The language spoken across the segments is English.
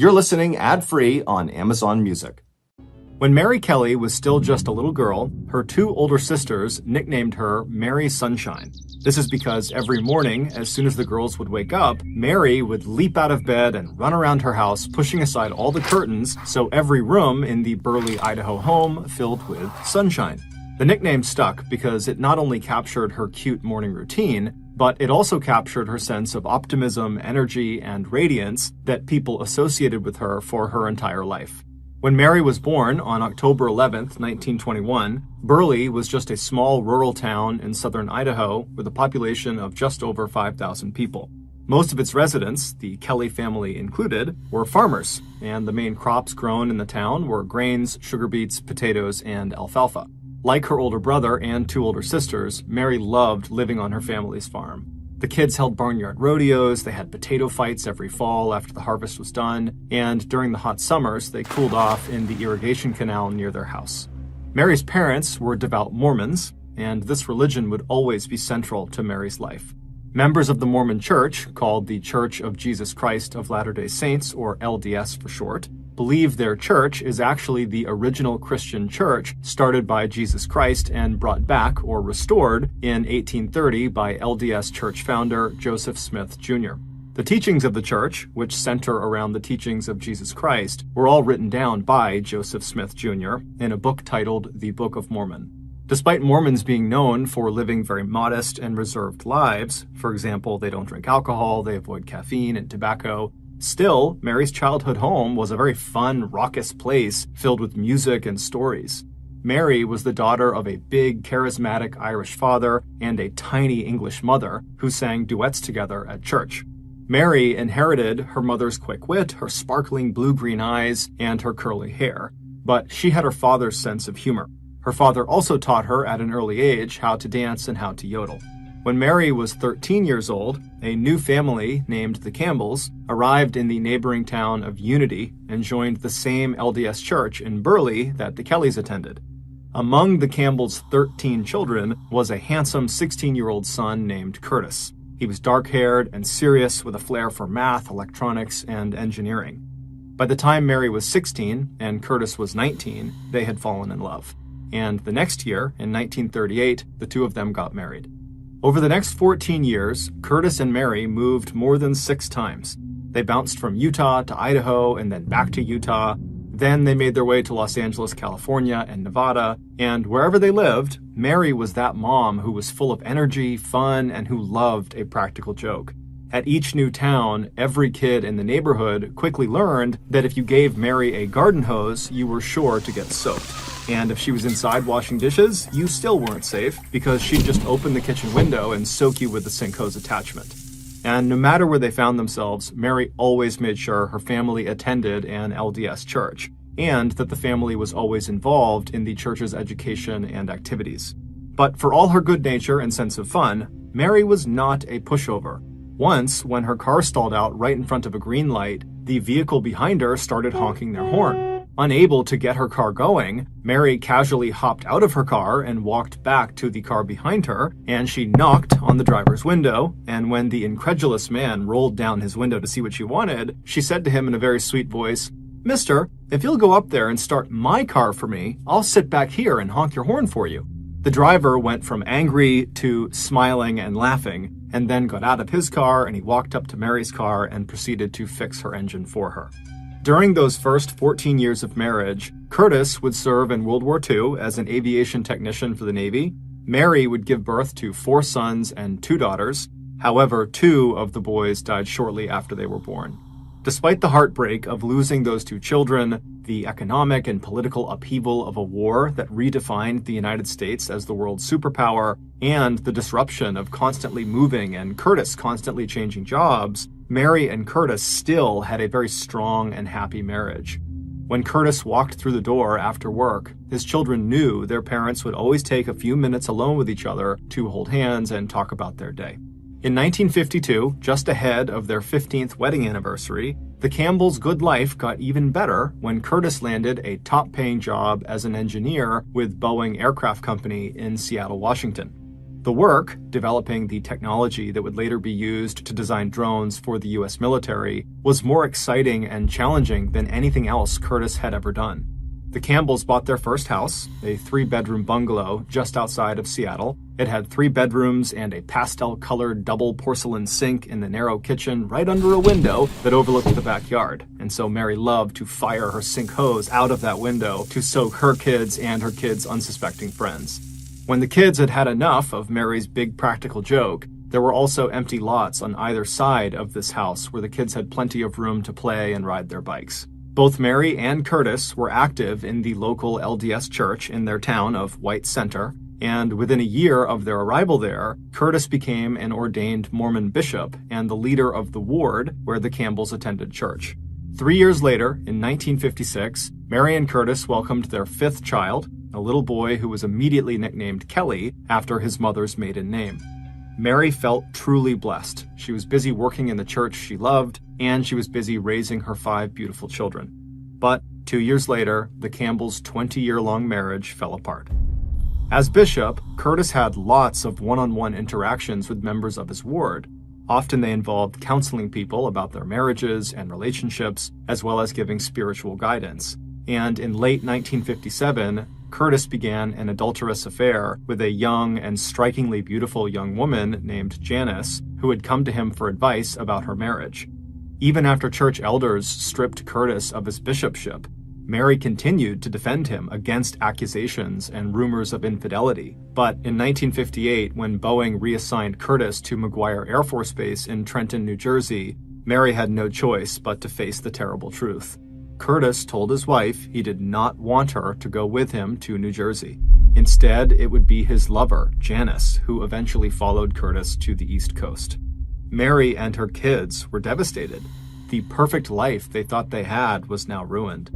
You're listening ad-free on Amazon Music. When Mary Kelly was still just a little girl, her two older sisters nicknamed her Mary Sunshine. This is because every morning, as soon as the girls would wake up, Mary would leap out of bed and run around her house, pushing aside all the curtains, so every room in the Burley, Idaho home filled with sunshine. The nickname stuck because it not only captured her cute morning routine, but it also captured her sense of optimism, energy, and radiance that people associated with her for her entire life. When Mary was born on October 11th, 1921, Burley was just a small rural town in southern Idaho with a population of just over 5,000 people. Most of its residents, the Kelly family included, were farmers, and the main crops grown in the town were grains, sugar beets, potatoes, and alfalfa. Like her older brother and two older sisters, Mary loved living on her family's farm. The kids held barnyard rodeos, they had potato fights every fall after the harvest was done, and during the hot summers, they cooled off in the irrigation canal near their house. Mary's parents were devout Mormons, and this religion would always be central to Mary's life. Members of the Mormon Church, called the Church of Jesus Christ of Latter-day Saints, or LDS for short, believe their church is actually the original Christian church started by Jesus Christ and brought back or restored in 1830 by LDS church founder Joseph Smith Jr. The teachings of the church, which center around the teachings of Jesus Christ, were all written down by Joseph Smith Jr. in a book titled The Book of Mormon. Despite Mormons being known for living very modest and reserved lives, for example, they don't drink alcohol, they avoid caffeine and tobacco, still, Mary's childhood home was a very fun, raucous place filled with music and stories. Mary was the daughter of a big, charismatic Irish father and a tiny English mother who sang duets together at church. Mary inherited her mother's quick wit, her sparkling blue-green eyes, and her curly hair, but she had her father's sense of humor. Her father also taught her at an early age how to dance and how to yodel. When Mary was 13 years old, a new family named the Campbells arrived in the neighboring town of Unity and joined the same LDS church in Burley that the Kellys attended. Among the Campbells' 13 children was a handsome 16-year-old son named Curtis. He was dark-haired and serious with a flair for math, electronics, and engineering. By the time Mary was 16 and Curtis was 19, they had fallen in love. And the next year, in 1938, the two of them got married. Over the next 14 years, Curtis and Mary moved more than 6 times. They bounced from Utah to Idaho and then back to Utah. Then they made their way to Los Angeles, California, and Nevada. And wherever they lived, Mary was that mom who was full of energy, fun, and who loved a practical joke. At each new town, every kid in the neighborhood quickly learned that if you gave Mary a garden hose, you were sure to get soaked. And if she was inside washing dishes, you still weren't safe because she'd just open the kitchen window and soak you with the sink hose attachment. And no matter where they found themselves, Mary always made sure her family attended an LDS church, and that the family was always involved in the church's education and activities. But for all her good nature and sense of fun, Mary was not a pushover. Once, when her car stalled out right in front of a green light, the vehicle behind her started honking their horn. Unable to get her car going, Mary casually hopped out of her car and walked back to the car behind her, and she knocked on the driver's window, and when the incredulous man rolled down his window to see what she wanted, she said to him in a very sweet voice, "Mister, if you'll go up there and start my car for me, I'll sit back here and honk your horn for you." The driver went from angry to smiling and laughing, and then got out of his car and he walked up to Mary's car and proceeded to fix her engine for her. During those first 14 years of marriage, Curtis would serve in World War II as an aviation technician for the Navy. Mary would give birth to 4 sons and 2 daughters. However, 2 of the boys died shortly after they were born. Despite the heartbreak of losing those 2 children, the economic and political upheaval of a war that redefined the United States as the world's superpower, and the disruption of constantly moving and Curtis constantly changing jobs, Mary and Curtis still had a very strong and happy marriage. When Curtis walked through the door after work, his children knew their parents would always take a few minutes alone with each other to hold hands and talk about their day. In 1952, just ahead of their 15th wedding anniversary, the Campbells' good life got even better when Curtis landed a top-paying job as an engineer with Boeing Aircraft Company in Seattle, Washington. The work, developing the technology that would later be used to design drones for the US military, was more exciting and challenging than anything else Curtis had ever done. The Campbells bought their first house, a 3-bedroom bungalow just outside of Seattle. It had 3 bedrooms and a pastel-colored double porcelain sink in the narrow kitchen right under a window that overlooked the backyard. And so Mary loved to fire her sink hose out of that window to soak her kids and her kids' unsuspecting friends. When the kids had had enough of Mary's big practical joke, there were also empty lots on either side of this house where the kids had plenty of room to play and ride their bikes. Both Mary and Curtis were active in the local LDS church in their town of White Center, and within a year of their arrival there, Curtis became an ordained Mormon bishop and the leader of the ward where the Campbells attended church. 3 years later, in 1956, Mary and Curtis welcomed their 5th child, a little boy who was immediately nicknamed Kelly after his mother's maiden name. Mary felt truly blessed. She was busy working in the church she loved, and she was busy raising her 5 beautiful children. But 2 years later, the Campbells' 20-year-long marriage fell apart. As bishop, Curtis had lots of one-on-one interactions with members of his ward. Often they involved counseling people about their marriages and relationships, as well as giving spiritual guidance. And in late 1957, Curtis began an adulterous affair with a young and strikingly beautiful young woman named Janice, who had come to him for advice about her marriage. Even after church elders stripped Curtis of his bishopship, Mary continued to defend him against accusations and rumors of infidelity. But in 1958, when Boeing reassigned Curtis to McGuire Air Force Base in Trenton, New Jersey, Mary had no choice but to face the terrible truth. Curtis told his wife he did not want her to go with him to New Jersey. Instead, it would be his lover, Janice, who eventually followed Curtis to the East Coast. Mary and her kids were devastated. The perfect life they thought they had was now ruined.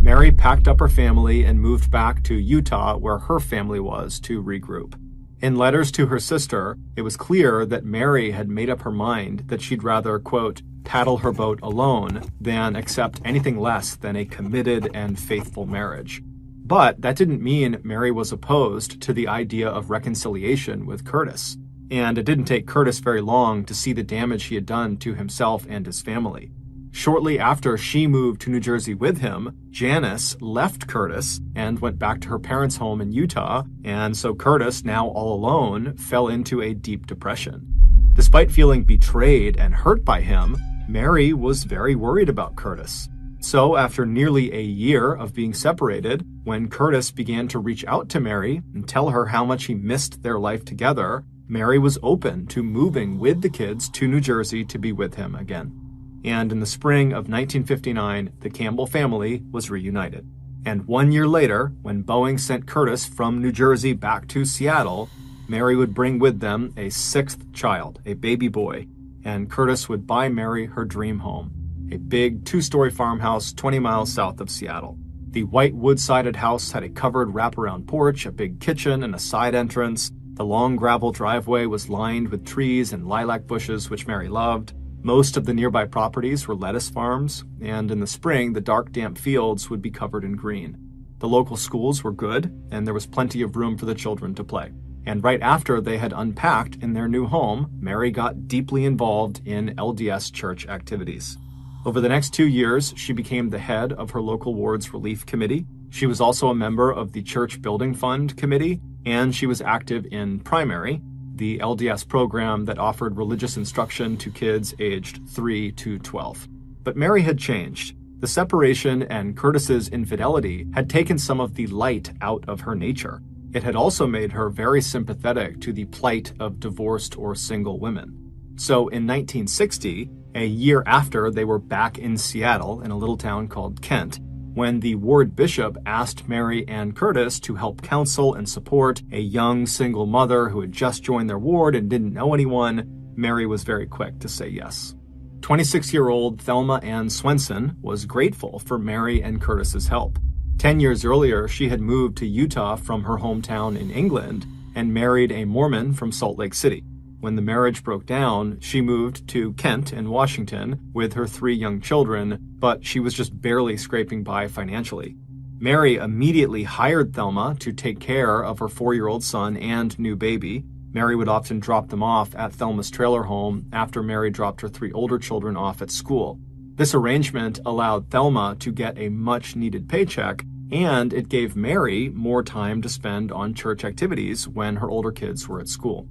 Mary packed up her family and moved back to Utah, where her family was, to regroup. In letters to her sister, it was clear that Mary had made up her mind that she'd rather, quote, paddle her boat alone than accept anything less than a committed and faithful marriage. But that didn't mean Mary was opposed to the idea of reconciliation with Curtis. And it didn't take Curtis very long to see the damage he had done to himself and his family. Shortly after she moved to New Jersey with him, Janice left Curtis and went back to her parents' home in Utah, and so Curtis, now all alone, fell into a deep depression. Despite feeling betrayed and hurt by him, Mary was very worried about Curtis. So after nearly a year of being separated, when Curtis began to reach out to Mary and tell her how much he missed their life together, Mary was open to moving with the kids to New Jersey to be with him again. And in the spring of 1959, the Campbell family was reunited. And 1 year later, when Boeing sent Curtis from New Jersey back to Seattle, Mary would bring with them a 6th child, a baby boy, and Curtis would buy Mary her dream home, a big 2-story farmhouse 20 miles south of Seattle. The white wood-sided house had a covered wraparound porch, a big kitchen, and a side entrance. The long gravel driveway was lined with trees and lilac bushes, which Mary loved. Most of the nearby properties were lettuce farms, and in the spring, the dark, damp fields would be covered in green. The local schools were good, and there was plenty of room for the children to play. And right after they had unpacked in their new home, Mary got deeply involved in LDS church activities. Over the next 2 years, she became the head of her local ward's relief committee. She was also a member of the Church Building Fund Committee, and she was active in Primary, the LDS program that offered religious instruction to kids aged 3 to 12. But Mary had changed. The separation and Curtis's infidelity had taken some of the light out of her nature. It had also made her very sympathetic to the plight of divorced or single women. So in 1960, a year after they were back in Seattle in a little town called Kent, when the ward bishop asked Mary and Curtis to help counsel and support a young single mother who had just joined their ward and didn't know anyone, Mary was very quick to say yes. 26-year-old Thelma Ann Swenson was grateful for Mary and Curtis's help. 10 years earlier, she had moved to Utah from her hometown in England and married a Mormon from Salt Lake City. When the marriage broke down, she moved to Kent in Washington with her 3 young children, but she was just barely scraping by financially. Mary immediately hired Thelma to take care of her 4-year-old son and new baby. Mary would often drop them off at Thelma's trailer home after Mary dropped her 3 older children off at school. This arrangement allowed Thelma to get a much-needed paycheck, and it gave Mary more time to spend on church activities when her older kids were at school.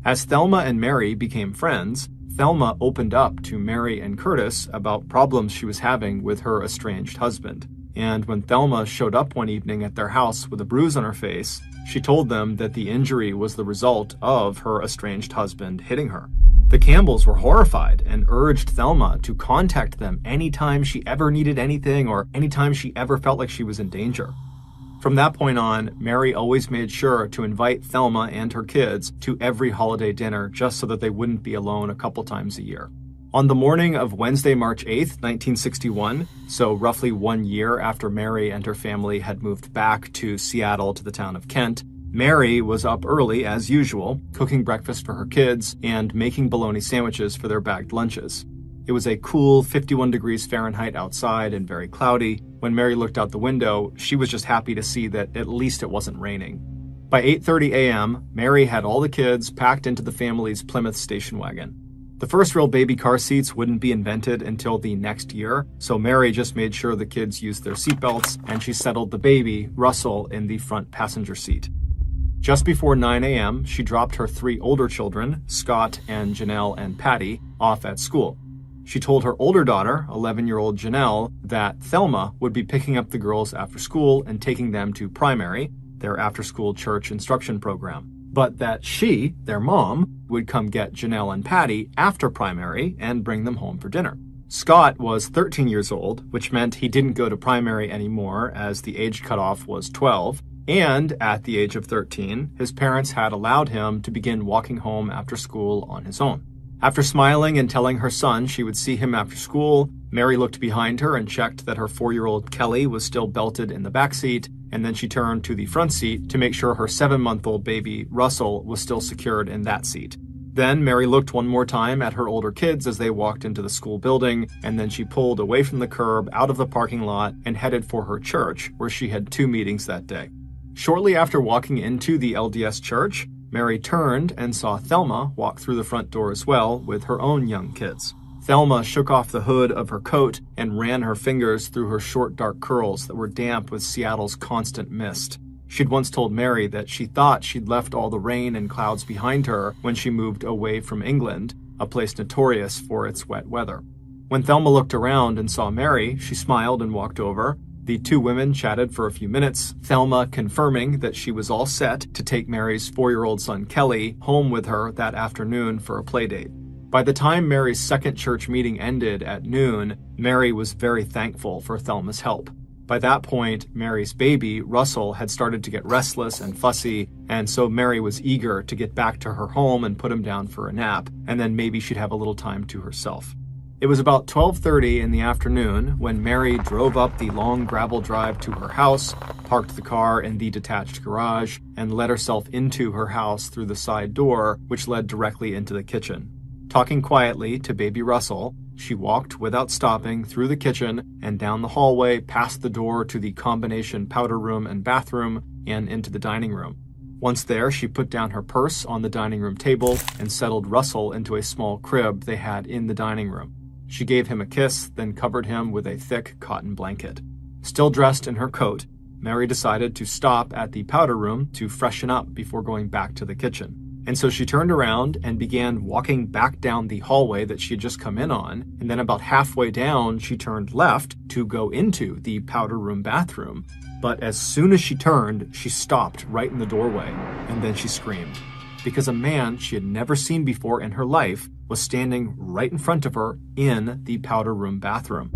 As Thelma and Mary became friends, Thelma opened up to Mary and Curtis about problems she was having with her estranged husband. And when Thelma showed up one evening at their house with a bruise on her face, she told them that the injury was the result of her estranged husband hitting her. The Campbells were horrified and urged Thelma to contact them anytime she ever needed anything or anytime she ever felt like she was in danger. From that point on, Mary always made sure to invite Thelma and her kids to every holiday dinner just so that they wouldn't be alone a couple times a year. On the morning of Wednesday, March 8th, 1961, so roughly 1 year after Mary and her family had moved back to Seattle to the town of Kent, Mary was up early, as usual, cooking breakfast for her kids and making bologna sandwiches for their bagged lunches. It was a cool 51 degrees Fahrenheit outside and very cloudy. When Mary looked out the window, she was just happy to see that at least it wasn't raining. By 8:30 a.m., Mary had all the kids packed into the family's Plymouth station wagon. The first real baby car seats wouldn't be invented until the next year, so Mary just made sure the kids used their seatbelts, and she settled the baby, Russell, in the front passenger seat. Just before 9 a.m., she dropped her 3 older children, Scott and Janelle and Patty, off at school. She told her older daughter, 11-year-old Janelle, that Thelma would be picking up the girls after school and taking them to primary, their after-school church instruction program, but that she, their mom, would come get Janelle and Patty after primary and bring them home for dinner. Scott was 13 years old, which meant he didn't go to primary anymore as the age cutoff was 12, and at the age of 13, his parents had allowed him to begin walking home after school on his own. After smiling and telling her son she would see him after school, Mary looked behind her and checked that her 4-year-old Kelly was still belted in the back seat, and then she turned to the front seat to make sure her 7-month-old baby, Russell, was still secured in that seat. Then Mary looked one more time at her older kids as they walked into the school building, and then she pulled away from the curb out of the parking lot and headed for her church, where she had 2 meetings that day. Shortly after walking into the LDS church, Mary turned and saw Thelma walk through the front door as well with her own young kids. Thelma shook off the hood of her coat and ran her fingers through her short dark curls that were damp with Seattle's constant mist. She'd once told Mary that she thought she'd left all the rain and clouds behind her when she moved away from England, a place notorious for its wet weather. When Thelma looked around and saw Mary, she smiled and walked over. The 2 women chatted for a few minutes, Thelma confirming that she was all set to take Mary's 4-year-old son Kelly home with her that afternoon for a playdate. By the time Mary's second church meeting ended at noon, Mary was very thankful for Thelma's help. By that point, Mary's baby, Russell, had started to get restless and fussy, and so Mary was eager to get back to her home and put him down for a nap, and then maybe she'd have a little time to herself. It was about 12:30 in the afternoon when Mary drove up the long gravel drive to her house, parked the car in the detached garage, and let herself into her house through the side door, which led directly into the kitchen. Talking quietly to baby Russell, she walked without stopping through the kitchen and down the hallway past the door to the combination powder room and bathroom and into the dining room. Once there, she put down her purse on the dining room table and settled Russell into a small crib they had in the dining room. She gave him a kiss, then covered him with a thick cotton blanket. Still dressed in her coat, Mary decided to stop at the powder room to freshen up before going back to the kitchen. And so she turned around and began walking back down the hallway that she had just come in on, and then about halfway down, she turned left to go into the powder room bathroom. But as soon as she turned, she stopped right in the doorway, and then she screamed, because a man she had never seen before in her life was standing right in front of her in the powder room bathroom.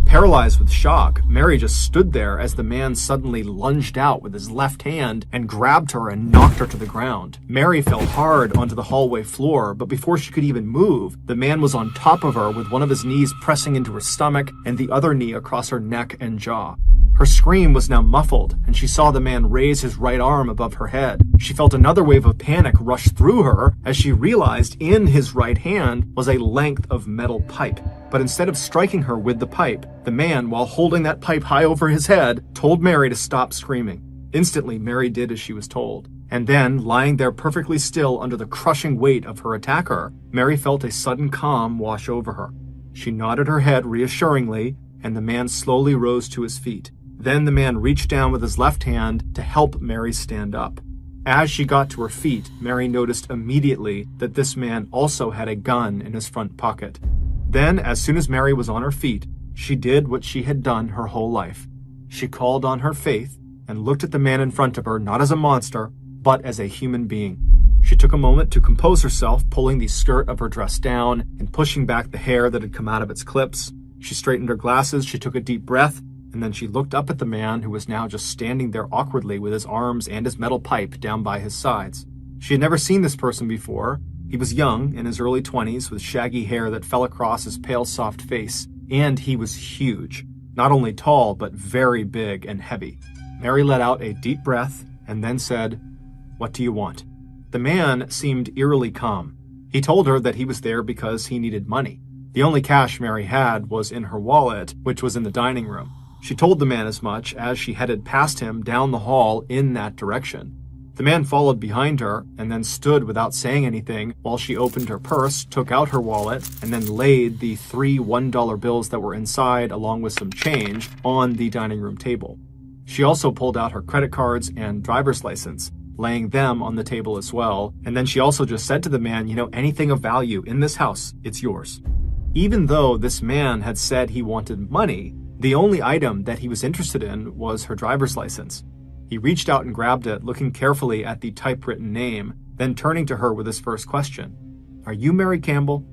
Paralyzed with shock, Mary just stood there as the man suddenly lunged out with his left hand and grabbed her and knocked her to the ground. Mary fell hard onto the hallway floor, but before she could even move, the man was on top of her with one of his knees pressing into her stomach and the other knee across her neck and jaw. Her scream was now muffled, and she saw the man raise his right arm above her head. She felt another wave of panic rush through her as she realized in his right hand was a length of metal pipe. But instead of striking her with the pipe, the man, while holding that pipe high over his head, told Mary to stop screaming. Instantly, Mary did as she was told. And then, lying there perfectly still under the crushing weight of her attacker, Mary felt a sudden calm wash over her. She nodded her head reassuringly, and the man slowly rose to his feet. Then the man reached down with his left hand to help Mary stand up. As she got to her feet, Mary noticed immediately that this man also had a gun in his front pocket. Then, as soon as Mary was on her feet, she did what she had done her whole life. She called on her faith and looked at the man in front of her not as a monster, but as a human being. She took a moment to compose herself, pulling the skirt of her dress down and pushing back the hair that had come out of its clips. She straightened her glasses, she took a deep breath, and then she looked up at the man who was now just standing there awkwardly with his arms and his metal pipe down by his sides. She had never seen this person before. He was young, in his early 20s, with shaggy hair that fell across his pale, soft face, and he was huge. Not only tall, but very big and heavy. Mary let out a deep breath and then said, "What do you want?" The man seemed eerily calm. He told her that he was there because he needed money. The only cash Mary had was in her wallet, which was in the dining room. She told the man as much as she headed past him down the hall in that direction. The man followed behind her and then stood without saying anything while she opened her purse, took out her wallet, and then laid the 3 $1 bills that were inside along with some change on the dining room table. She also pulled out her credit cards and driver's license, laying them on the table as well, and then she also just said to the man, anything of value in this house, it's yours. Even though this man had said he wanted money, the only item that he was interested in was her driver's license. He reached out and grabbed it, looking carefully at the typewritten name, then turning to her with his first question. "Are you Mary Campbell?"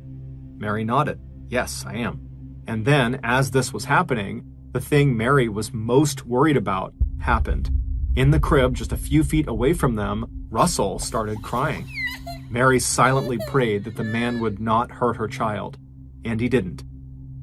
Mary nodded. "Yes, I am." And then, as this was happening, the thing Mary was most worried about happened. In the crib, just a few feet away from them, Russell started crying. Mary silently prayed that the man would not hurt her child, and he didn't.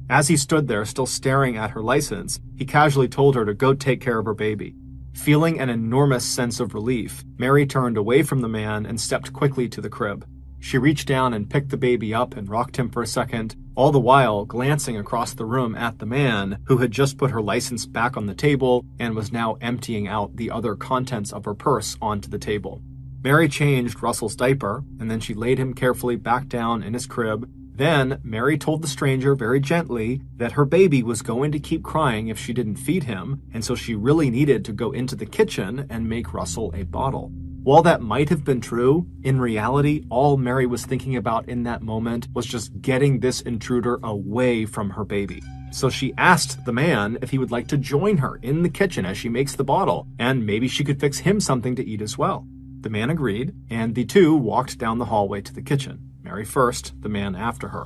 As he stood there, still staring at her license, he casually told her to go take care of her baby. Feeling an enormous sense of relief, Mary turned away from the man and stepped quickly to the crib. She reached down and picked the baby up and rocked him for a second, all the while glancing across the room at the man who had just put her license back on the table and was now emptying out the other contents of her purse onto the table. Mary changed Russell's diaper, and then she laid him carefully back down in his crib. Then, Mary told the stranger very gently that her baby was going to keep crying if she didn't feed him, and so she really needed to go into the kitchen and make Russell a bottle. While that might have been true, in reality, all Mary was thinking about in that moment was just getting this intruder away from her baby. So she asked the man if he would like to join her in the kitchen as she makes the bottle, and maybe she could fix him something to eat as well. The man agreed, and the two walked down the hallway to the kitchen. Mary first, the man after her.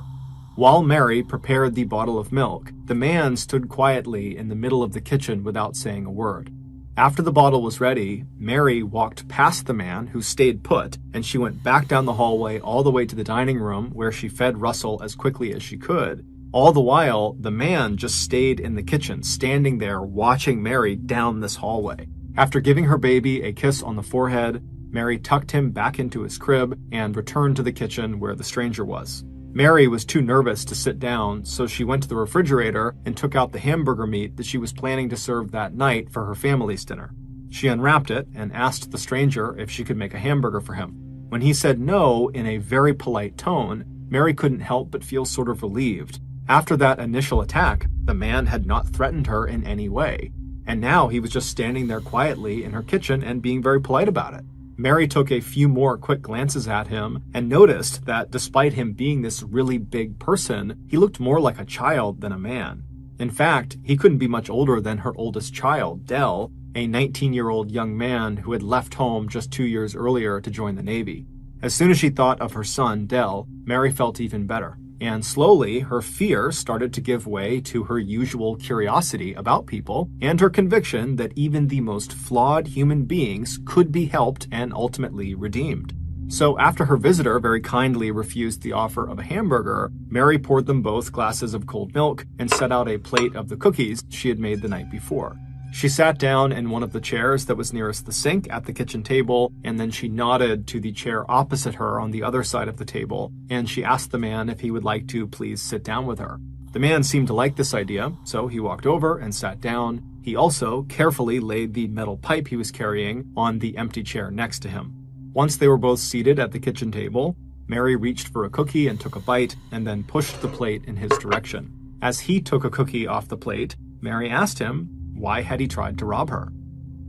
While Mary prepared the bottle of milk, the man stood quietly in the middle of the kitchen without saying a word. After the bottle was ready, Mary walked past the man, who stayed put, and she went back down the hallway all the way to the dining room, where she fed Russell as quickly as she could. All the while, the man just stayed in the kitchen, standing there watching Mary down this hallway. After giving her baby a kiss on the forehead, Mary tucked him back into his crib and returned to the kitchen where the stranger was. Mary was too nervous to sit down, so she went to the refrigerator and took out the hamburger meat that she was planning to serve that night for her family's dinner. She unwrapped it and asked the stranger if she could make a hamburger for him. When he said no in a very polite tone, Mary couldn't help but feel sort of relieved. After that initial attack, the man had not threatened her in any way, and now he was just standing there quietly in her kitchen and being very polite about it. Mary took a few more quick glances at him and noticed that despite him being this really big person, he looked more like a child than a man. In fact, he couldn't be much older than her oldest child, Dell, a 19-year-old young man who had left home just 2 years earlier to join the Navy. As soon as she thought of her son, Dell, Mary felt even better. And slowly, her fear started to give way to her usual curiosity about people and her conviction that even the most flawed human beings could be helped and ultimately redeemed. So after her visitor very kindly refused the offer of a hamburger, Mary poured them both glasses of cold milk and set out a plate of the cookies she had made the night before. She sat down in one of the chairs that was nearest the sink at the kitchen table, and then she nodded to the chair opposite her on the other side of the table, and she asked the man if he would like to please sit down with her. The man seemed to like this idea, so he walked over and sat down. He also carefully laid the metal pipe he was carrying on the empty chair next to him. Once they were both seated at the kitchen table, Mary reached for a cookie and took a bite, and then pushed the plate in his direction. As he took a cookie off the plate, Mary asked him why had he tried to rob her.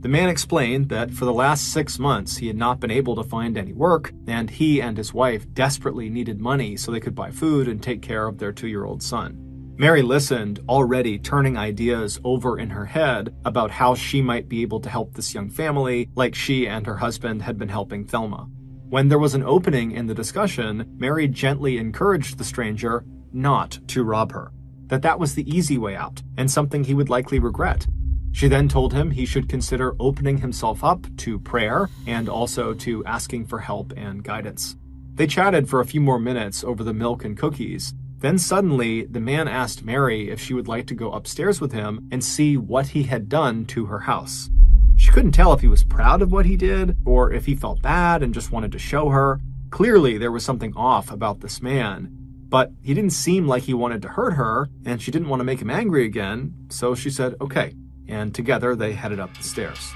The man explained that for the last 6 months he had not been able to find any work, and he and his wife desperately needed money so they could buy food and take care of their 2-year-old son. Mary listened, already turning ideas over in her head about how she might be able to help this young family like she and her husband had been helping Thelma. When there was an opening in the discussion, Mary gently encouraged the stranger not to rob her, that was the easy way out, and something he would likely regret. She then told him he should consider opening himself up to prayer and also to asking for help and guidance. They chatted for a few more minutes over the milk and cookies. Then suddenly, the man asked Mary if she would like to go upstairs with him and see what he had done to her house. She couldn't tell if he was proud of what he did or if he felt bad and just wanted to show her. Clearly, there was something off about this man, but he didn't seem like he wanted to hurt her, and she didn't want to make him angry again, so she said, okay, and together they headed up the stairs.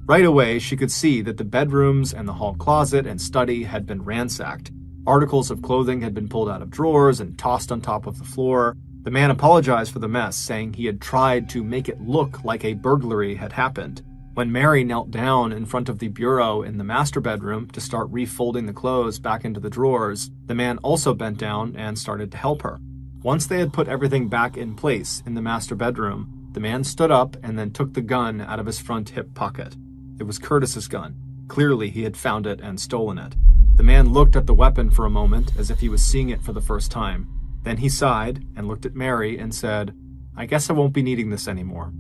Right away, she could see that the bedrooms and the hall closet and study had been ransacked. Articles of clothing had been pulled out of drawers and tossed on top of the floor. The man apologized for the mess, saying he had tried to make it look like a burglary had happened. When Mary knelt down in front of the bureau in the master bedroom to start refolding the clothes back into the drawers, the man also bent down and started to help her. Once they had put everything back in place in the master bedroom, the man stood up and then took the gun out of his front hip pocket. It was Curtis's gun. Clearly, he had found it and stolen it. The man looked at the weapon for a moment as if he was seeing it for the first time. Then he sighed and looked at Mary and said, I guess I won't be needing this anymore.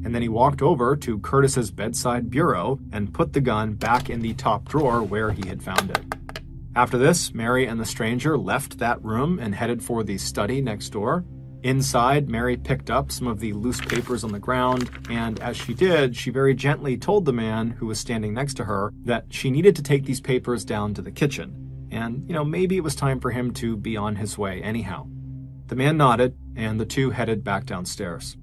And then he walked over to Curtis's bedside bureau and put the gun back in the top drawer where he had found it. After this, Mary and the stranger left that room and headed for the study next door. Inside, Mary picked up some of the loose papers on the ground, and as she did, she very gently told the man who was standing next to her that she needed to take these papers down to the kitchen, and, maybe it was time for him to be on his way anyhow. The man nodded, and the two headed back downstairs.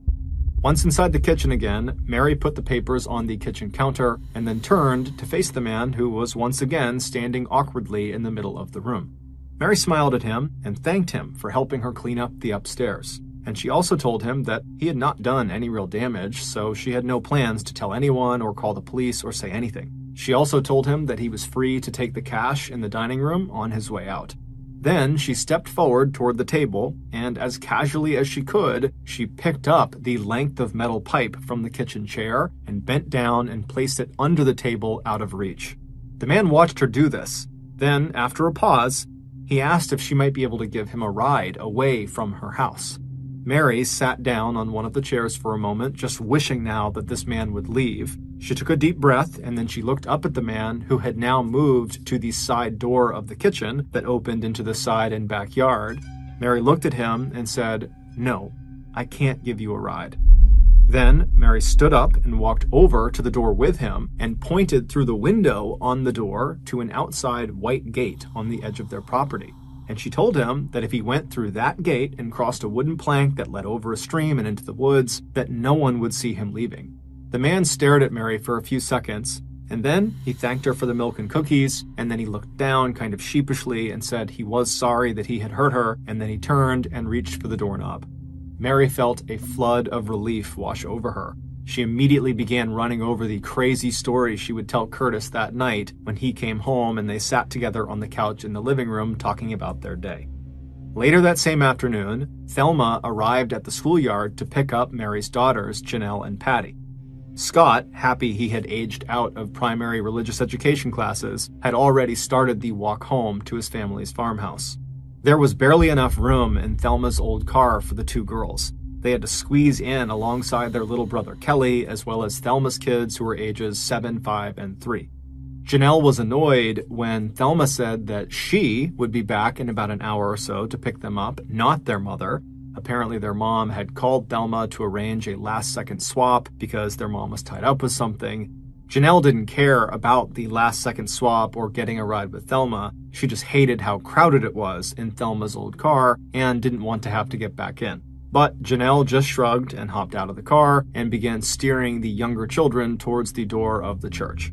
Once inside the kitchen again, Mary put the papers on the kitchen counter and then turned to face the man who was once again standing awkwardly in the middle of the room. Mary smiled at him and thanked him for helping her clean up the upstairs, and she also told him that he had not done any real damage, so she had no plans to tell anyone or call the police or say anything. She also told him that he was free to take the cash in the dining room on his way out. Then she stepped forward toward the table, and as casually as she could, she picked up the length of metal pipe from the kitchen chair and bent down and placed it under the table out of reach. The man watched her do this. Then, after a pause, he asked if she might be able to give him a ride away from her house. Mary sat down on one of the chairs for a moment, just wishing now that this man would leave. She took a deep breath, and then she looked up at the man who had now moved to the side door of the kitchen that opened into the side and backyard. Mary looked at him and said, "No, I can't give you a ride." Then Mary stood up and walked over to the door with him and pointed through the window on the door to an outside white gate on the edge of their property. And she told him that if he went through that gate and crossed a wooden plank that led over a stream and into the woods, that no one would see him leaving. The man stared at Mary for a few seconds, and then he thanked her for the milk and cookies, and then he looked down kind of sheepishly and said he was sorry that he had hurt her, and then he turned and reached for the doorknob. Mary felt a flood of relief wash over her. She immediately began running over the crazy story she would tell Curtis that night when he came home and they sat together on the couch in the living room talking about their day. Later that same afternoon, Thelma arrived at the schoolyard to pick up Mary's daughters, Janelle and Patty. Scott, happy he had aged out of primary religious education classes, had already started the walk home to his family's farmhouse. There was barely enough room in Thelma's old car for the two girls. They had to squeeze in alongside their little brother Kelly, as well as Thelma's kids who were ages 7, 5, and 3. Janelle was annoyed when Thelma said that she would be back in about an hour or so to pick them up, not their mother. Apparently their mom had called Thelma to arrange a last-second swap because their mom was tied up with something. Janelle didn't care about the last-second swap or getting a ride with Thelma. She just hated how crowded it was in Thelma's old car and didn't want to have to get back in. But Janelle just shrugged and hopped out of the car and began steering the younger children towards the door of the church.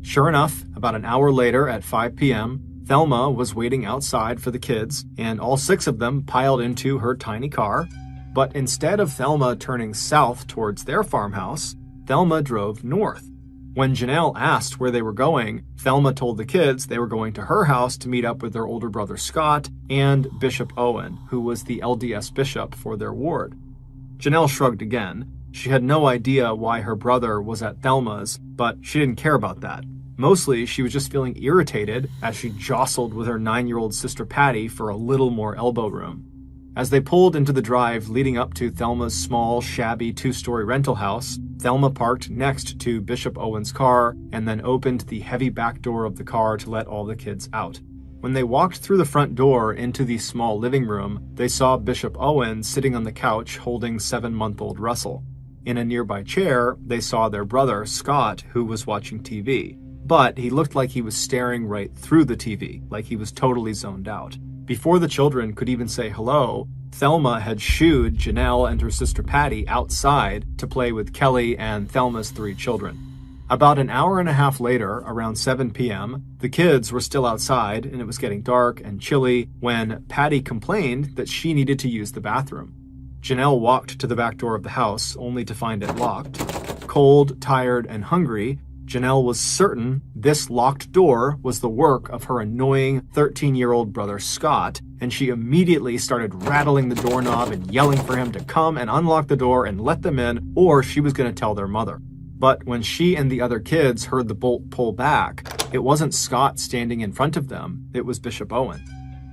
Sure enough, about an hour later at 5 p.m., Thelma was waiting outside for the kids, and all 6 of them piled into her tiny car. But instead of Thelma turning south towards their farmhouse, Thelma drove north. When Janelle asked where they were going, Thelma told the kids they were going to her house to meet up with their older brother Scott and Bishop Owen, who was the LDS bishop for their ward. Janelle shrugged again. She had no idea why her brother was at Thelma's, but she didn't care about that. Mostly, she was just feeling irritated as she jostled with her 9-year-old sister Patty for a little more elbow room. As they pulled into the drive leading up to Thelma's small, shabby 2-story rental house, Thelma parked next to Bishop Owen's car and then opened the heavy back door of the car to let all the kids out. When they walked through the front door into the small living room, they saw Bishop Owen sitting on the couch holding 7-month-old Russell. In a nearby chair, they saw their brother, Scott, who was watching TV. But he looked like he was staring right through the TV, like he was totally zoned out. Before the children could even say hello, Thelma had shooed Janelle and her sister Patty outside to play with Kelly and Thelma's 3 children. About an hour and a half later, around 7 p.m., the kids were still outside and it was getting dark and chilly when Patty complained that she needed to use the bathroom. Janelle walked to the back door of the house only to find it locked. Cold, tired, and hungry, Janelle was certain this locked door was the work of her annoying 13-year-old brother Scott, and she immediately started rattling the doorknob and yelling for him to come and unlock the door and let them in, or she was going to tell their mother. But when she and the other kids heard the bolt pull back, it wasn't Scott standing in front of them, it was Bishop Owen.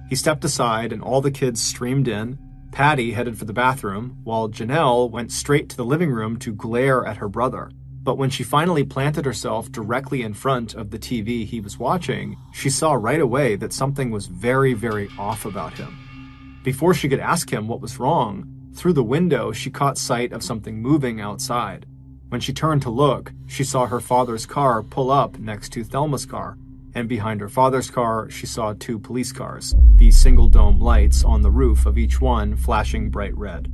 He stepped aside and all the kids streamed in. Patty headed for the bathroom, while Janelle went straight to the living room to glare at her brother. But when she finally planted herself directly in front of the TV he was watching, she saw right away that something was very, very off about him. Before she could ask him what was wrong, through the window she caught sight of something moving outside. When she turned to look, she saw her father's car pull up next to Thelma's car, and behind her father's car she saw 2 police cars, the single-dome lights on the roof of each one flashing bright red.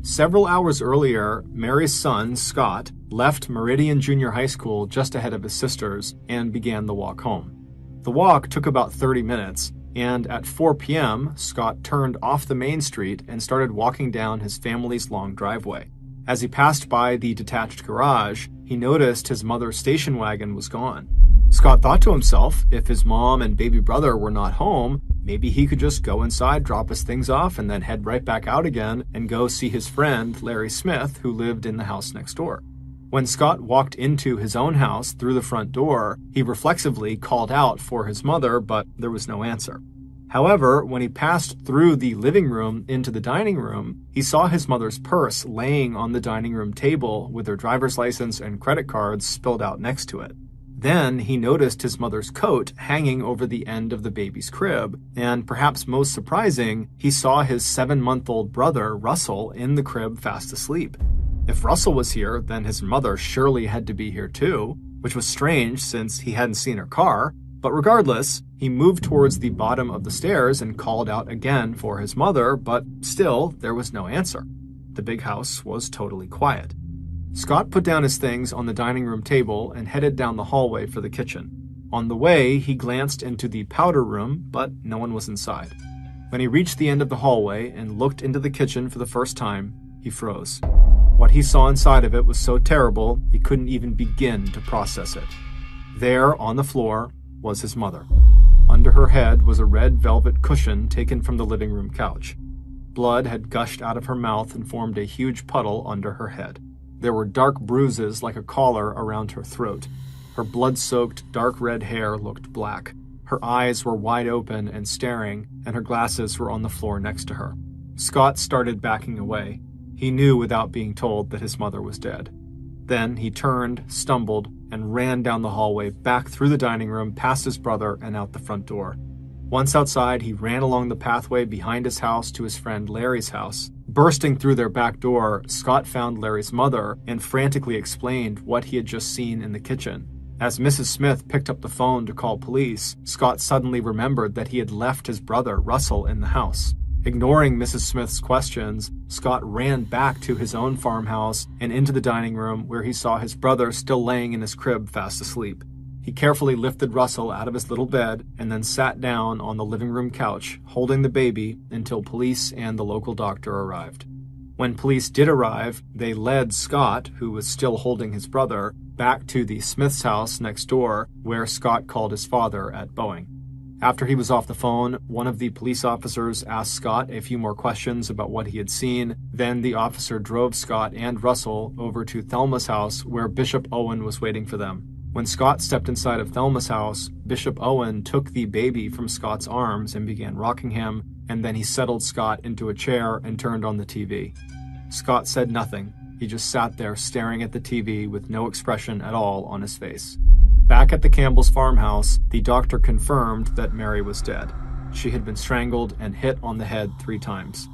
Several hours earlier, Mary's son, Scott, left Meridian Junior High School just ahead of his sisters and began the walk home. The walk took about 30 minutes, and at 4 p.m., Scott turned off the main street and started walking down his family's long driveway. As he passed by the detached garage, he noticed his mother's station wagon was gone. Scott thought to himself, if his mom and baby brother were not home, maybe he could just go inside, drop his things off, and then head right back out again and go see his friend, Larry Smith, who lived in the house next door. When Scott walked into his own house through the front door, he reflexively called out for his mother, but there was no answer. However, when he passed through the living room into the dining room, he saw his mother's purse laying on the dining room table with her driver's license and credit cards spilled out next to it. Then he noticed his mother's coat hanging over the end of the baby's crib, and perhaps most surprising, he saw his 7-month-old brother, Russell, in the crib fast asleep. If Russell was here, then his mother surely had to be here too, which was strange since he hadn't seen her car. But regardless, he moved towards the bottom of the stairs and called out again for his mother, but still, there was no answer. The big house was totally quiet. Scott put down his things on the dining room table and headed down the hallway for the kitchen. On the way, he glanced into the powder room, but no one was inside. When he reached the end of the hallway and looked into the kitchen for the first time, he froze. What he saw inside of it was so terrible, he couldn't even begin to process it. There, on the floor, was his mother. Under her head was a red velvet cushion taken from the living room couch. Blood had gushed out of her mouth and formed a huge puddle under her head. There were dark bruises like a collar around her throat. Her blood-soaked, dark red hair looked black. Her eyes were wide open and staring, and her glasses were on the floor next to her. Scott started backing away. He knew without being told that his mother was dead. Then he turned, stumbled, and ran down the hallway, back through the dining room, past his brother, and out the front door. Once outside, he ran along the pathway behind his house to his friend Larry's house, Bursting through their back door, Scott found Larry's mother and frantically explained what he had just seen in the kitchen. As Mrs. Smith picked up the phone to call police, Scott suddenly remembered that he had left his brother, Russell, in the house. Ignoring Mrs. Smith's questions, Scott ran back to his own farmhouse and into the dining room where he saw his brother still laying in his crib fast asleep. He carefully lifted Russell out of his little bed and then sat down on the living room couch, holding the baby until police and the local doctor arrived. When police did arrive, they led Scott, who was still holding his brother, back to the Smith's house next door, where Scott called his father at Boeing. After he was off the phone, one of the police officers asked Scott a few more questions about what he had seen. Then the officer drove Scott and Russell over to Thelma's house, where Bishop Owen was waiting for them. When Scott stepped inside of Thelma's house, Bishop Owen took the baby from Scott's arms and began rocking him, and then he settled Scott into a chair and turned on the TV. Scott said nothing. He just sat there staring at the TV with no expression at all on his face. Back at the Campbell's farmhouse, the doctor confirmed that Mary was dead. She had been strangled and hit on the head 3 times.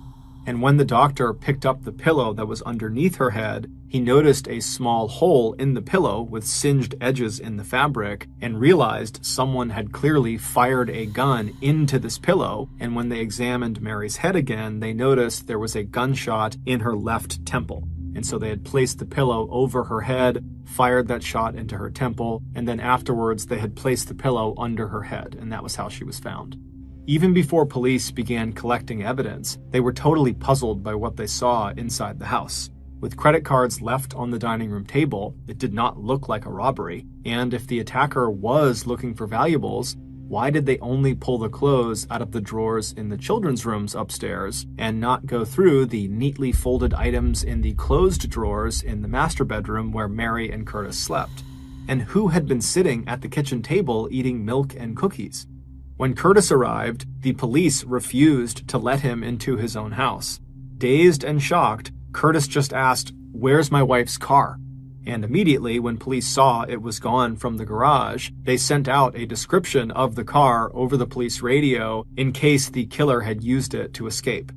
And when the doctor picked up the pillow that was underneath her head, he noticed a small hole in the pillow with singed edges in the fabric and realized someone had clearly fired a gun into this pillow. And when they examined Mary's head again, they noticed there was a gunshot in her left temple. And so they had placed the pillow over her head, fired that shot into her temple, and then afterwards they had placed the pillow under her head, and that was how she was found. Even before police began collecting evidence, they were totally puzzled by what they saw inside the house. With credit cards left on the dining room table, it did not look like a robbery, and if the attacker was looking for valuables, why did they only pull the clothes out of the drawers in the children's rooms upstairs and not go through the neatly folded items in the closed drawers in the master bedroom where Mary and Curtis slept? And who had been sitting at the kitchen table eating milk and cookies? When Curtis arrived, the police refused to let him into his own house. Dazed and shocked, Curtis just asked, "Where's my wife's car?" And immediately, when police saw it was gone from the garage, they sent out a description of the car over the police radio in case the killer had used it to escape.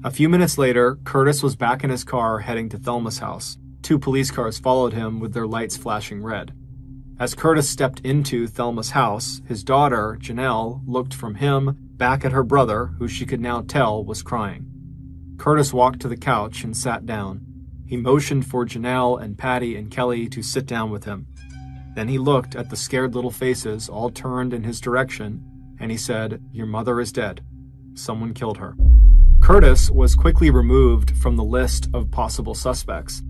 A few minutes later, Curtis was back in his car heading to Thelma's house. 2 police cars followed him with their lights flashing red. As Curtis stepped into Thelma's house, his daughter, Janelle, looked from him back at her brother, who she could now tell was crying. Curtis walked to the couch and sat down. He motioned for Janelle and Patty and Kelly to sit down with him. Then he looked at the scared little faces all turned in his direction, and he said, "Your mother is dead. Someone killed her." Curtis was quickly removed from the list of possible suspects.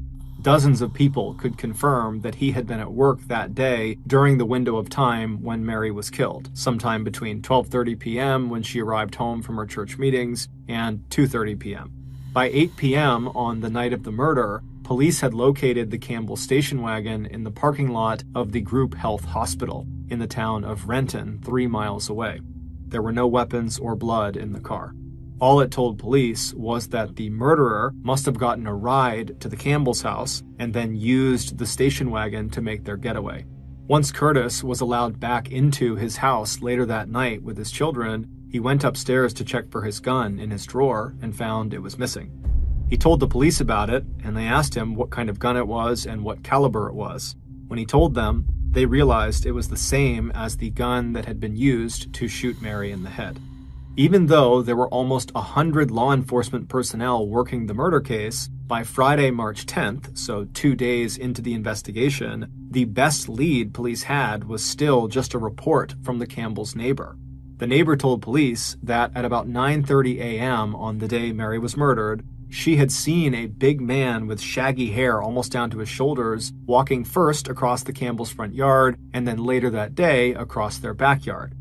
Dozens of people could confirm that he had been at work that day during the window of time when Mary was killed, sometime between 12:30 p.m. when she arrived home from her church meetings and 2:30 p.m. By 8 p.m. on the night of the murder, police had located the Campbell station wagon in the parking lot of the Group Health Hospital in the town of Renton, 3 miles away. There were no weapons or blood in the car. All it told police was that the murderer must have gotten a ride to the Campbell's house and then used the station wagon to make their getaway. Once Curtis was allowed back into his house later that night with his children, he went upstairs to check for his gun in his drawer and found it was missing. He told the police about it, and they asked him what kind of gun it was and what caliber it was. When he told them, they realized it was the same as the gun that had been used to shoot Mary in the head. Even though there were almost 100 law enforcement personnel working the murder case, by Friday, March 10th, so 2 days into the investigation, the best lead police had was still just a report from the Campbell's neighbor. The neighbor told police that at about 9:30 a.m. on the day Mary was murdered, she had seen a big man with shaggy hair almost down to his shoulders walking first across the Campbell's front yard and then later that day across their backyard.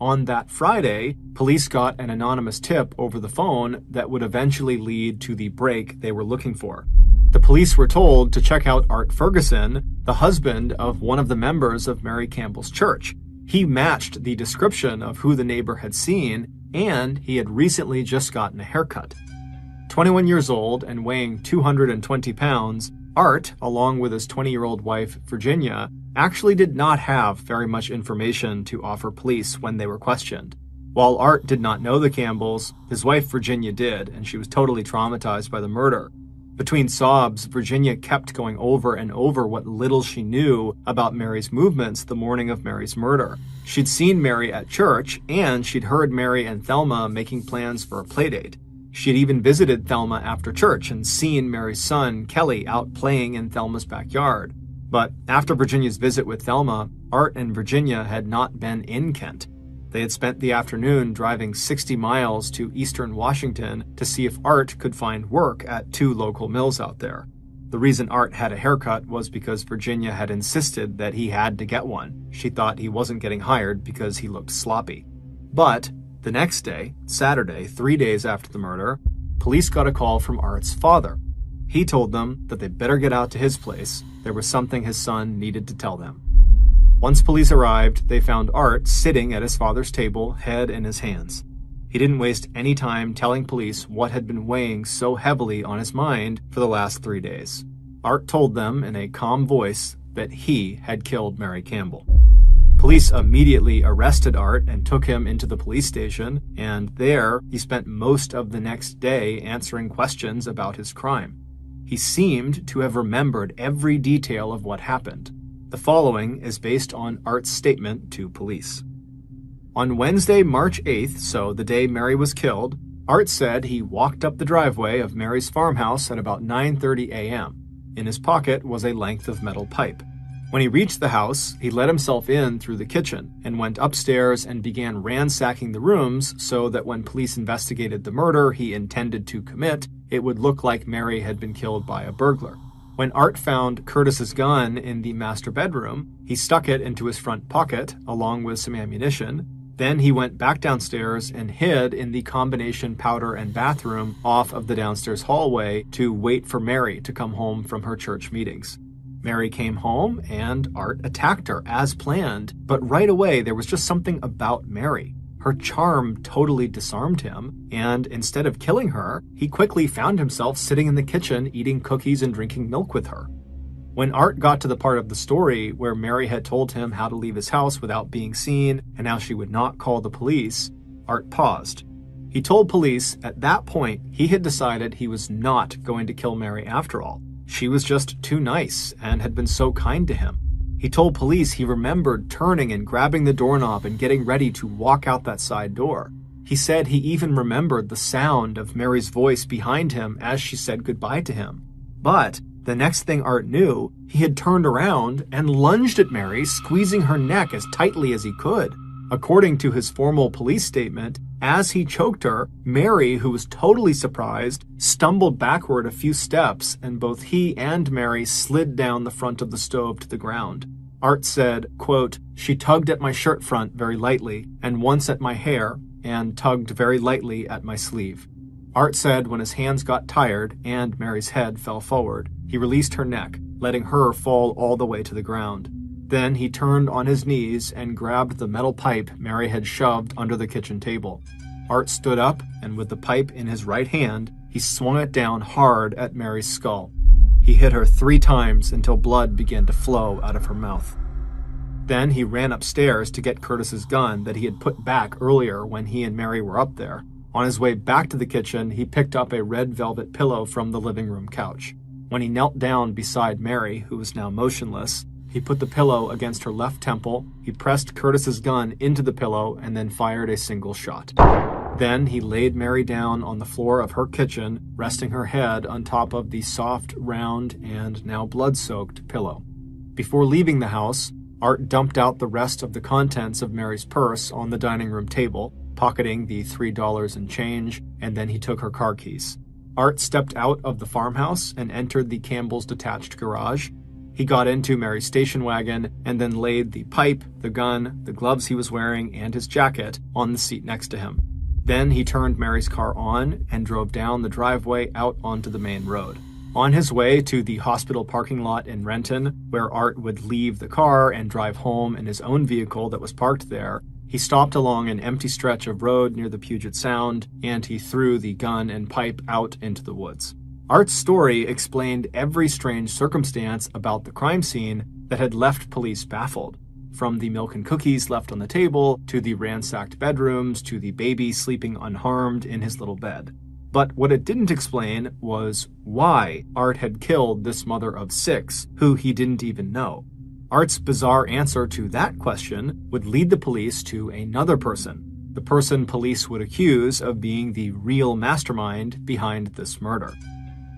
On that Friday, police got an anonymous tip over the phone that would eventually lead to the break they were looking for. The police were told to check out Art Ferguson, the husband of one of the members of Mary Campbell's church. He matched the description of who the neighbor had seen, and he had recently just gotten a haircut. 21 years old and weighing 220 pounds, Art, along with his 20-year-old wife, Virginia, actually did not have very much information to offer police when they were questioned. While Art did not know the Campbells, his wife Virginia did, and she was totally traumatized by the murder. Between sobs, Virginia kept going over and over what little she knew about Mary's movements the morning of Mary's murder. She'd seen Mary at church, and she'd heard Mary and Thelma making plans for a playdate. She had even visited Thelma after church and seen Mary's son, Kelly, out playing in Thelma's backyard. But after Virginia's visit with Thelma, Art and Virginia had not been in Kent. They had spent the afternoon driving 60 miles to eastern Washington to see if Art could find work at 2 local mills out there. The reason Art had a haircut was because Virginia had insisted that he had to get one. She thought he wasn't getting hired because he looked sloppy. But the next day, Saturday, 3 days after the murder, police got a call from Art's father. He told them that they better get out to his place. There was something his son needed to tell them. Once police arrived, they found Art sitting at his father's table, head in his hands. He didn't waste any time telling police what had been weighing so heavily on his mind for the last 3 days. Art told them in a calm voice that he had killed Mary Campbell. Police immediately arrested Art and took him into the police station, and there he spent most of the next day answering questions about his crime. He seemed to have remembered every detail of what happened. The following is based on Art's statement to police. On Wednesday, March 8th, so the day Mary was killed, Art said he walked up the driveway of Mary's farmhouse at about 9:30 a.m. In his pocket was a length of metal pipe. When he reached the house, he let himself in through the kitchen and went upstairs and began ransacking the rooms so that when police investigated the murder he intended to commit, it would look like Mary had been killed by a burglar. When Art found Curtis's gun in the master bedroom, he stuck it into his front pocket, along with some ammunition. Then he went back downstairs and hid in the combination powder and bathroom off of the downstairs hallway to wait for Mary to come home from her church meetings. Mary came home and Art attacked her as planned, but right away there was just something about Mary. Her charm totally disarmed him, and instead of killing her, he quickly found himself sitting in the kitchen eating cookies and drinking milk with her. When Art got to the part of the story where Mary had told him how to leave his house without being seen and how she would not call the police, Art paused. He told police at that point he had decided he was not going to kill Mary after all. She was just too nice and had been so kind to him. He told police he remembered turning and grabbing the doorknob and getting ready to walk out that side door. He said he even remembered the sound of Mary's voice behind him as she said goodbye to him. But the next thing Art knew, he had turned around and lunged at Mary, squeezing her neck as tightly as he could. According to his formal police statement, as he choked her, Mary, who was totally surprised, stumbled backward a few steps, and both he and Mary slid down the front of the stove to the ground. Art said, quote, "She tugged at my shirt front very lightly, and once at my hair, and tugged very lightly at my sleeve." Art said when his hands got tired and Mary's head fell forward, he released her neck, letting her fall all the way to the ground. Then he turned on his knees and grabbed the metal pipe Mary had shoved under the kitchen table. Art stood up, and with the pipe in his right hand, he swung it down hard at Mary's skull. He hit her 3 times until blood began to flow out of her mouth. Then he ran upstairs to get Curtis's gun that he had put back earlier when he and Mary were up there. On his way back to the kitchen, he picked up a red velvet pillow from the living room couch. When he knelt down beside Mary, who was now motionless, he put the pillow against her left temple, he pressed Curtis's gun into the pillow, and then fired a single shot. Then he laid Mary down on the floor of her kitchen, resting her head on top of the soft, round, and now blood-soaked pillow. Before leaving the house, Art dumped out the rest of the contents of Mary's purse on the dining room table, pocketing the $3 in change, and then he took her car keys. Art stepped out of the farmhouse and entered the Campbell's detached garage. He got into Mary's station wagon and then laid the pipe, the gun, the gloves he was wearing, and his jacket on the seat next to him. Then he turned Mary's car on and drove down the driveway out onto the main road. On his way to the hospital parking lot in Renton, where Art would leave the car and drive home in his own vehicle that was parked there, he stopped along an empty stretch of road near the Puget Sound, and he threw the gun and pipe out into the woods. Art's story explained every strange circumstance about the crime scene that had left police baffled. from the milk and cookies left on the table, to the ransacked bedrooms, to the baby sleeping unharmed in his little bed. But what it didn't explain was why Art had killed this mother of 6, who he didn't even know. Art's bizarre answer to that question would lead the police to another person, the person police would accuse of being the real mastermind behind this murder.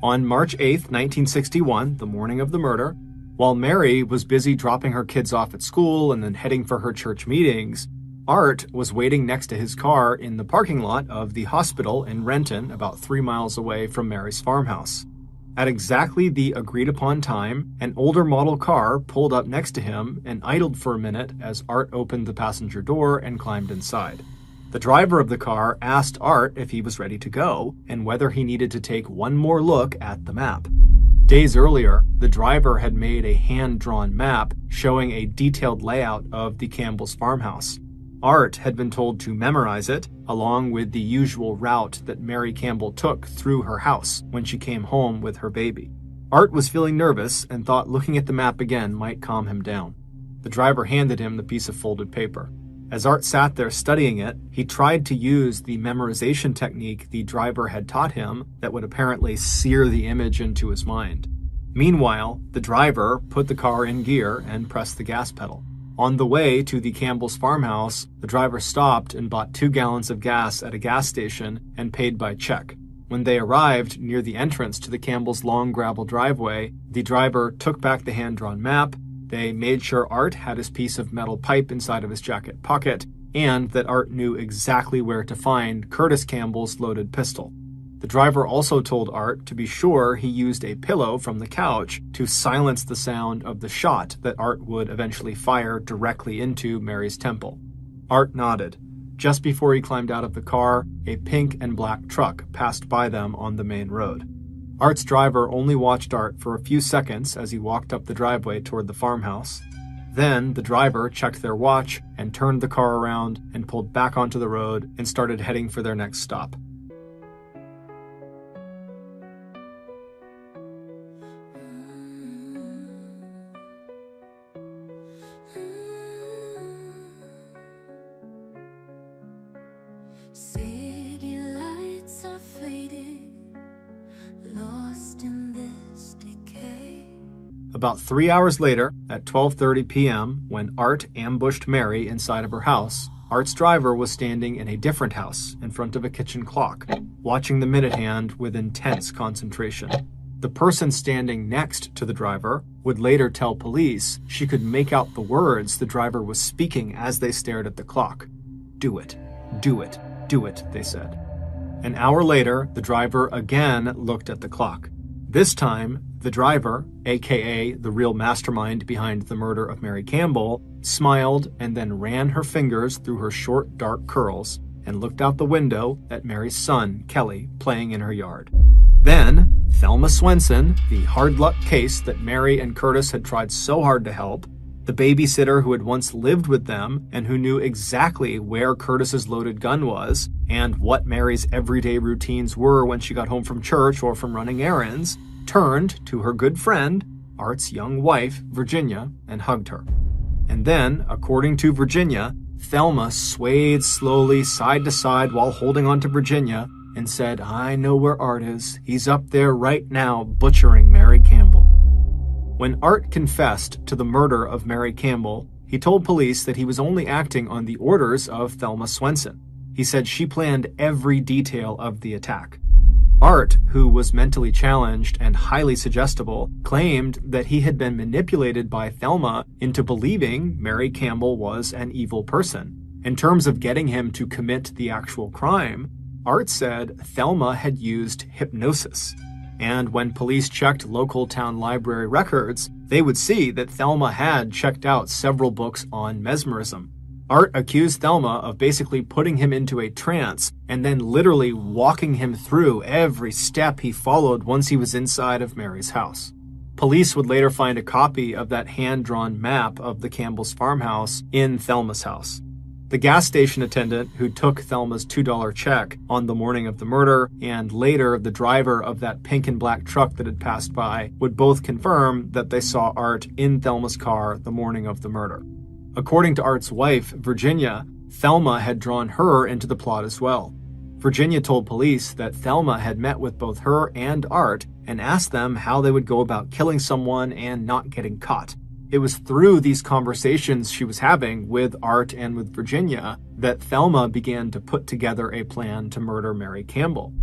On March 8, 1961, the morning of the murder, while Mary was busy dropping her kids off at school and then heading for her church meetings, Art was waiting next to his car in the parking lot of the hospital in Renton, about 3 miles away from Mary's farmhouse. At exactly the agreed-upon time, an older model car pulled up next to him and idled for a minute as Art opened the passenger door and climbed inside. The driver of the car asked Art if he was ready to go and whether he needed to take one more look at the map. Days earlier, the driver had made a hand-drawn map showing a detailed layout of the Campbell's farmhouse. Art had been told to memorize it, along with the usual route that Mary Campbell took through her house when she came home with her baby. Art was feeling nervous and thought looking at the map again might calm him down. The driver handed him the piece of folded paper. As Art sat there studying it, he tried to use the memorization technique the driver had taught him that would apparently sear the image into his mind. Meanwhile, the driver put the car in gear and pressed the gas pedal. On the way to the Campbell's farmhouse, the driver stopped and bought 2 gallons of gas at a gas station and paid by check. When they arrived near the entrance to the Campbell's long gravel driveway, the driver took back the hand-drawn map. They made sure Art had his piece of metal pipe inside of his jacket pocket, and that Art knew exactly where to find Curtis Campbell's loaded pistol. The driver also told Art to be sure he used a pillow from the couch to silence the sound of the shot that Art would eventually fire directly into Mary's temple. Art nodded. Just before he climbed out of the car, a pink and black truck passed by them on the main road. Art's driver only watched Art for a few seconds as he walked up the driveway toward the farmhouse. Then the driver checked their watch and turned the car around and pulled back onto the road and started heading for their next stop. City lights are fading, lost in this decay. About 3 hours later, at 12:30 p.m., when Art ambushed Mary inside of her house, Art's driver was standing in a different house in front of a kitchen clock, watching the minute hand with intense concentration. The person standing next to the driver would later tell police she could make out the words the driver was speaking as they stared at the clock. "Do it, do it, do it," they said. An hour later, the driver again looked at the clock. This time, the driver, aka the real mastermind behind the murder of Mary Campbell, smiled and then ran her fingers through her short, dark curls and looked out the window at Mary's son, Kelly, playing in her yard. Then, Thelma Swenson, the hard luck case that Mary and Curtis had tried so hard to help, the babysitter who had once lived with them and who knew exactly where Curtis's loaded gun was and what Mary's everyday routines were when she got home from church or from running errands, turned to her good friend, Art's young wife, Virginia, and hugged her. And then, according to Virginia, Thelma swayed slowly side to side while holding on to Virginia and said, "I know where Art is. He's up there right now butchering Mary Campbell." When Art confessed to the murder of Mary Campbell, he told police that he was only acting on the orders of Thelma Swenson. He said she planned every detail of the attack. Art, who was mentally challenged and highly suggestible, claimed that he had been manipulated by Thelma into believing Mary Campbell was an evil person. In terms of getting him to commit the actual crime, Art said Thelma had used hypnosis. And when police checked local town library records, they would see that Thelma had checked out several books on mesmerism. Art accused Thelma of basically putting him into a trance and then literally walking him through every step he followed once he was inside of Mary's house. Police would later find a copy of that hand-drawn map of the Campbell's farmhouse in Thelma's house. The gas station attendant who took Thelma's $2 check on the morning of the murder, and later the driver of that pink and black truck that had passed by, would both confirm that they saw Art in Thelma's car the morning of the murder. According to Art's wife, Virginia, Thelma had drawn her into the plot as well. Virginia told police that Thelma had met with both her and Art and asked them how they would go about killing someone and not getting caught. It was through these conversations she was having with Art and with Virginia that Thelma began to put together a plan to murder Mary Campbell.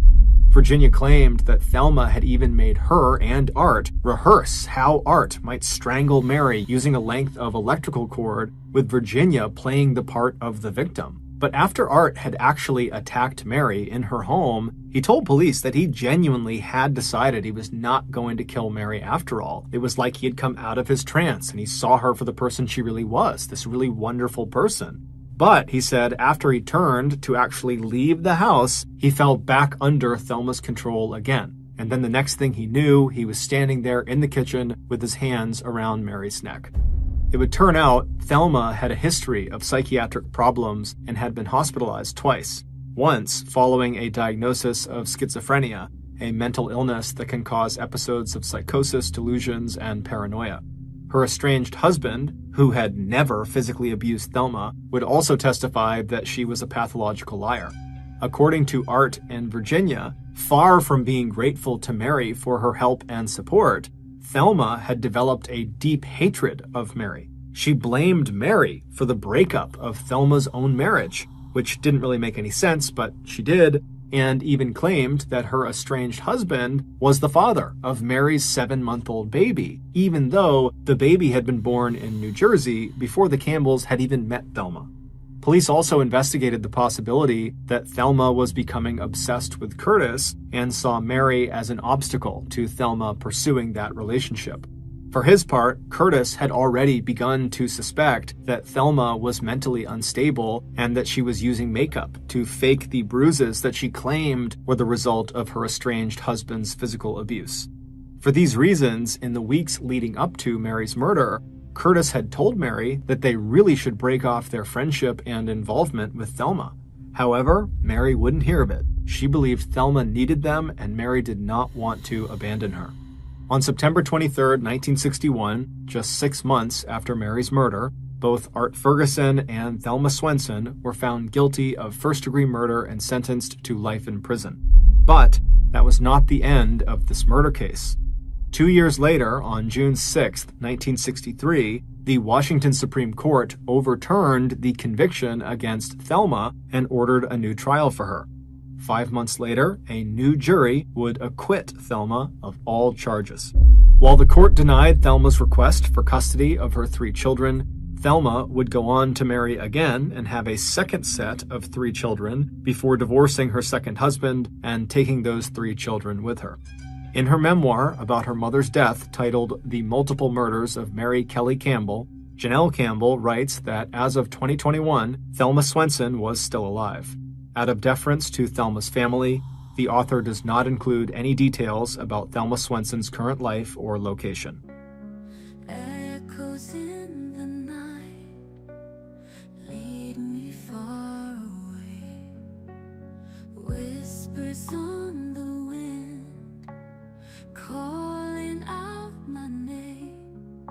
Virginia claimed that Thelma had even made her and Art rehearse how Art might strangle Mary using a length of electrical cord, with Virginia playing the part of the victim. But after Art had actually attacked Mary in her home, he told police that he genuinely had decided he was not going to kill Mary after all. It was like he had come out of his trance and he saw her for the person she really was, this really wonderful person. But, he said, after he turned to actually leave the house, he fell back under Thelma's control again. And then the next thing he knew, he was standing there in the kitchen with his hands around Mary's neck. It would turn out Thelma had a history of psychiatric problems and had been hospitalized twice. Once following a diagnosis of schizophrenia, a mental illness that can cause episodes of psychosis, delusions, and paranoia. Her estranged husband, who had never physically abused Thelma, would also testify that she was a pathological liar. According to Art and Virginia, far from being grateful to Mary for her help and support, Thelma had developed a deep hatred of Mary. She blamed Mary for the breakup of Thelma's own marriage, which didn't really make any sense, but she did, and even claimed that her estranged husband was the father of Mary's 7-month-old baby, even though the baby had been born in New Jersey before the Campbells had even met Thelma. Police also investigated the possibility that Thelma was becoming obsessed with Curtis and saw Mary as an obstacle to Thelma pursuing that relationship. For his part, Curtis had already begun to suspect that Thelma was mentally unstable and that she was using makeup to fake the bruises that she claimed were the result of her estranged husband's physical abuse. For these reasons, in the weeks leading up to Mary's murder, Curtis had told Mary that they really should break off their friendship and involvement with Thelma. However, Mary wouldn't hear of it. She believed Thelma needed them and Mary did not want to abandon her. On September 23, 1961, just 6 months after Mary's murder, both Art Ferguson and Thelma Swenson were found guilty of first-degree murder and sentenced to life in prison. But that was not the end of this murder case. 2 years later, on June 6, 1963, the Washington Supreme Court overturned the conviction against Thelma and ordered a new trial for her. 5 months later, a new jury would acquit Thelma of all charges. While the court denied Thelma's request for custody of her 3 children, Thelma would go on to marry again and have a second set of 3 children before divorcing her second husband and taking those 3 children with her. In her memoir about her mother's death, titled The Multiple Murders of Mary Kelly Campbell, Janelle Campbell writes that as of 2021, Thelma Swenson was still alive. Out of deference to Thelma's family, the author does not include any details about Thelma Swenson's current life or location. Echoes in the night lead me far away. Whispers on the wind calling out my name.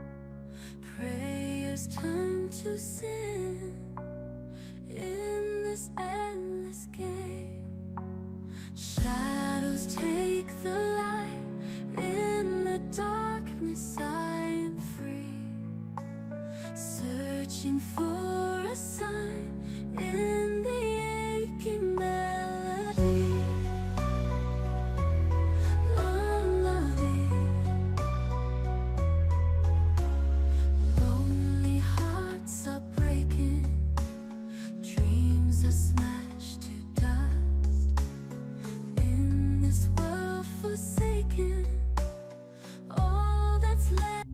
Prayers turn to sin in this endless game. Shadows take the light. In the darkness I am free, searching for a sign in the aching melody. Unloving, lonely hearts are breaking, dreams are smashed to dust. In this world forsaken, all that's left.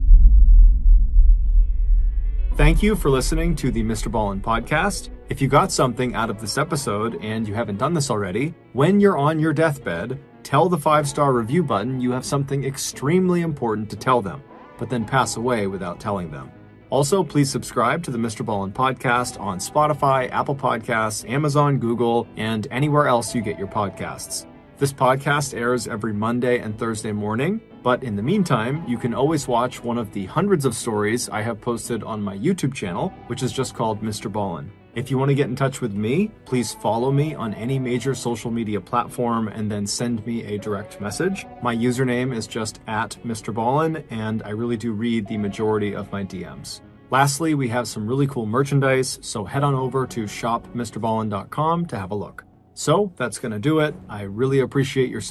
Thank you for listening to the MrBallen podcast. If you got something out of this episode and you haven't done this already, when you're on your deathbed, tell the 5-star review button you have something extremely important to tell them, but then pass away without telling them. Also, please subscribe to the MrBallen podcast on Spotify, Apple Podcasts, Amazon, Google, and anywhere else you get your podcasts. This podcast airs every Monday and Thursday morning, But in the meantime, you can always watch one of the hundreds of stories I have posted on my YouTube channel, which is just called MrBallen. If you want to get in touch with me, please follow me on any major social media platform and then send me a direct message. My username is just @MrBallen, and I really do read the majority of my DMs. Lastly, we have some really cool merchandise, so head on over to shopmrballen.com to have a look. So that's going to do it. I really appreciate your support.